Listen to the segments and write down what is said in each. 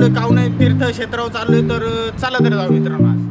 चाललोय कावणे तीर्थक्षेत्रावर चाललोय, तर चला तर जाऊ मित्रांनो आज.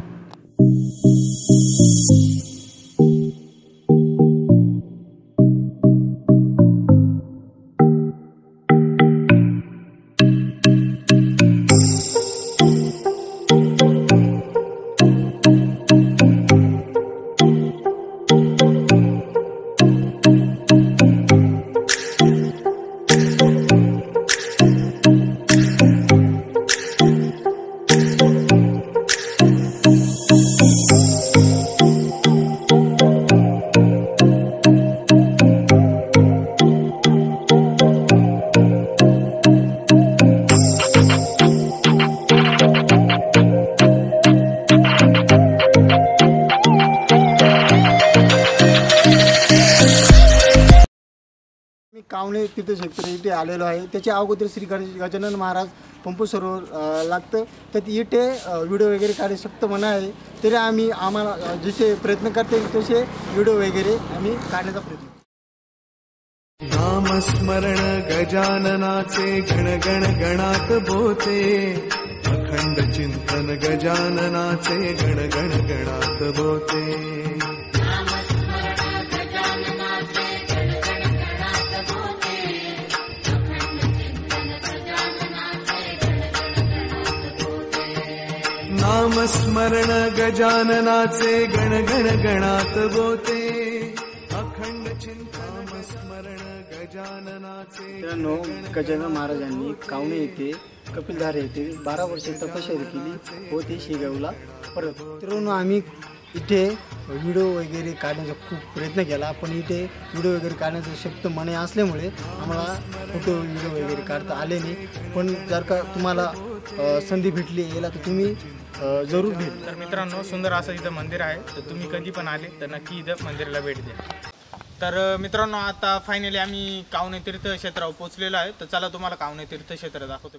कावणे तीर्थक्षेत्र इथे आलेलो आहे. त्याच्या अगोदर श्री गजानन महाराज पंप सरोवर लागतं, तर इथे व्हिडिओ वगैरे काढू शकतो म्हणा आहे. तरी आम्हाला जसे प्रयत्न करते तसे व्हिडिओ वगैरे आम्ही काढण्याचा प्रयत्न. नामस्मरण गजाननाचे गण गण गणात बोते, अखंड चिंतन गजाननाचे गण गण गणात बोते. नामस्मरण गजाननाचे गण गण गणात बोते, अखंड चिंतन स्मरण गजाननाचे. मित्रांनो, गजानन महाराजांनी कावणे येथे कपिलधारे येथे 12 वर्षे तपश्चर्या केली व ते शेगावला परत. मित्रांनो, आम्ही इथे व्हिडिओ वगैरे काढण्याचा खूप प्रयत्न केला, पण इथे व्हिडिओ वगैरे काढण्याचं शक्य मने असल्यामुळे आम्हाला फोटो व्हिडिओ वगैरे काढता आले नाही. पण जर का तुम्हाला संधी भेटली यायला तर तुम्ही जरूर भेट. तर मित्रांनो, सुंदर असं इथं मंदिर आहे, तर तुम्ही कधी पण आले तर नक्की इथं मंदिराला भेट द्या. तर मित्रांनो, आता फायनली आम्ही कावणे तीर्थक्षेत्रावर पोहोचलेलो आहे. तर चला तुम्हाला कावणे तीर्थक्षेत्र दाखवतो.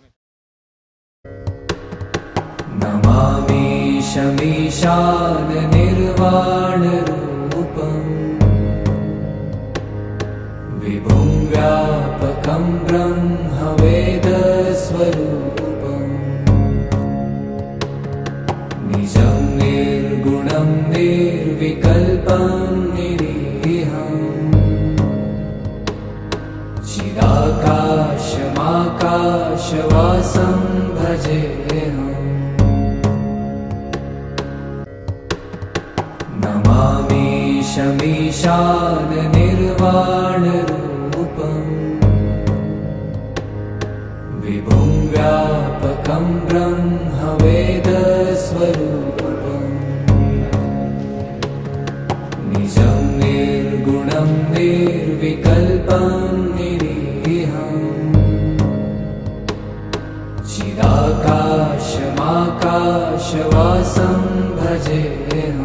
नमामि शमीशान निर्वाण रूपं, विभुं व्यापकं ब्रह्म वेद स्वरूपं, निजं निर्गुणं निर्विकल्पं निरीहं, चिदाकाशमाकाशवासं भजेऽहम्. नमामि शमीशान निर्वाण रूपं, विभुं व्यापकं ब्रह्म वेद स्वरूपं, निजं निर्गुणं निर्विकल्पं निरीहं, चिदाकाशमाकाशवासं भजेऽहम्.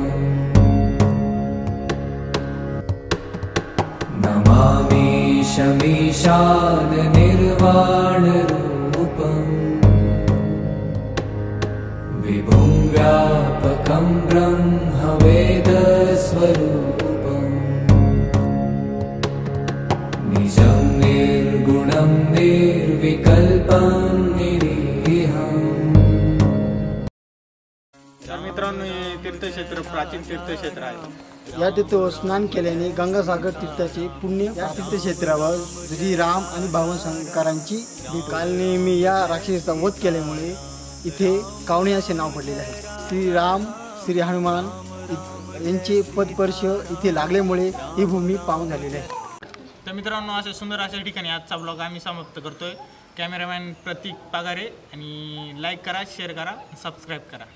नमामि शमीशान निर्वाण रूपं, विभुं व्यापकं ब्रह्म वेद स्वरूपं, निजं निर्गुणं निर्विकल्पं निरीहं. मित्रांनो, हे तीर्थक्षेत्र प्राचीन तीर्थक्षेत्र आहे. या तीर्थावर स्नान केल्याने गंगासागर तीर्थाचे पुण्य. या तीर्थक्षेत्रावर श्री राम आणि भावशंकरांची काल नेहमी या राक्षसाचा वध केल्यामुळे इथे कावणे असे नाव पडलेले आहे. श्री राम श्री हनुमान यांचे पदस्पर्श इथे लागल्यामुळे ही भूमी पावन झालेली आहे. तर मित्रांनो, अशा सुंदर अशा ठिकाणी आजचा ब्लॉग आम्ही समाप्त करतोय. कॅमेरामॅन प्रतीक पागारे, आणि लाईक करा, शेअर करा, सबस्क्राईब करा.